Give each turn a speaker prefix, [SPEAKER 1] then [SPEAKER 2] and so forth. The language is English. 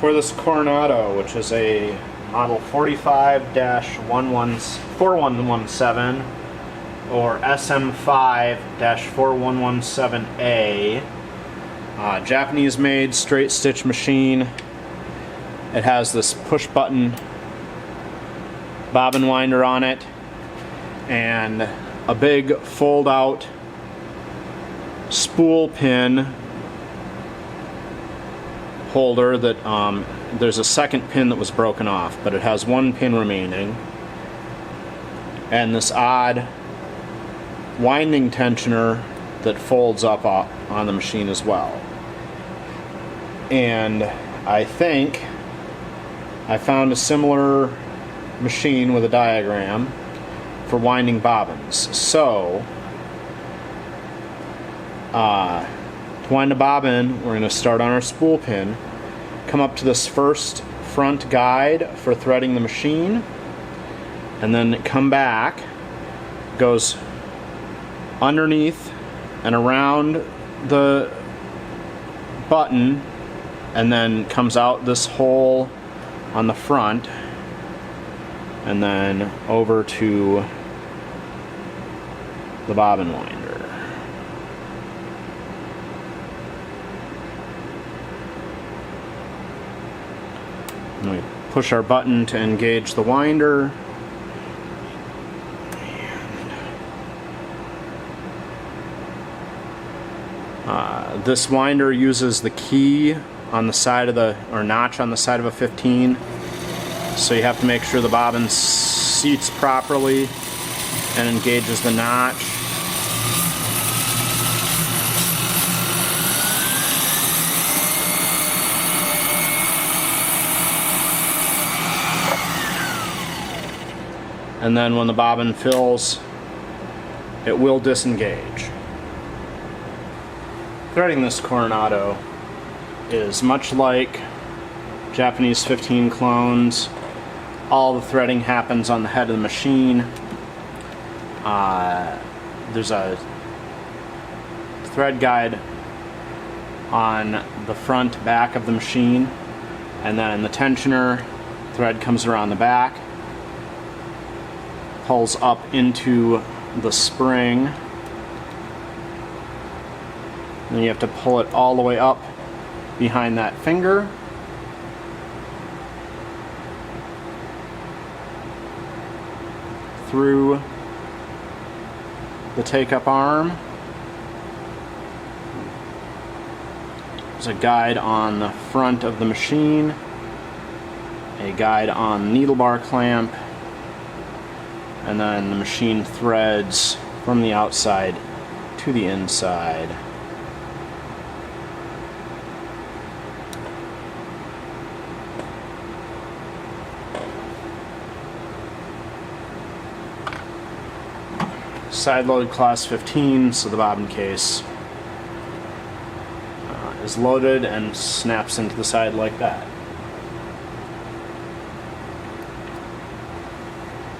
[SPEAKER 1] For this Coronado, which is a model 45-4117 or SM5-4117A, Japanese-made straight stitch machine. It has this push button bobbin winder on it and a big fold out spool pin holder that there's a second pin that was broken off, but it has one pin remaining, and this odd winding tensioner that folds up on the machine as well. And I think I found a similar machine with a diagram for winding bobbins. So to wind a bobbin, we're going to start on our spool pin, come up to this first front guide for threading the machine, and then come back, goes underneath and around the button, and then comes out this hole on the front, and then over to the bobbin winder. And we push our button to engage the winder. This winder uses the key on the side of the, or notch on the side of a 15. So you have to make sure the bobbin seats properly and engages the notch. And then when the bobbin fills, it will disengage. Threading this Coronado is much like Japanese 15 clones. All the threading happens on the head of the machine. There's a thread guide on the front back of the machine, and then the tensioner thread comes around the back, pulls up into the spring, and then you have to pull it all the way up behind that finger. Through the take-up arm. There's a guide on the front of the machine, a guide on the needle bar clamp, and then the machine threads from the outside to the inside. Side load class 15, so the bobbin case is loaded and snaps into the side like that.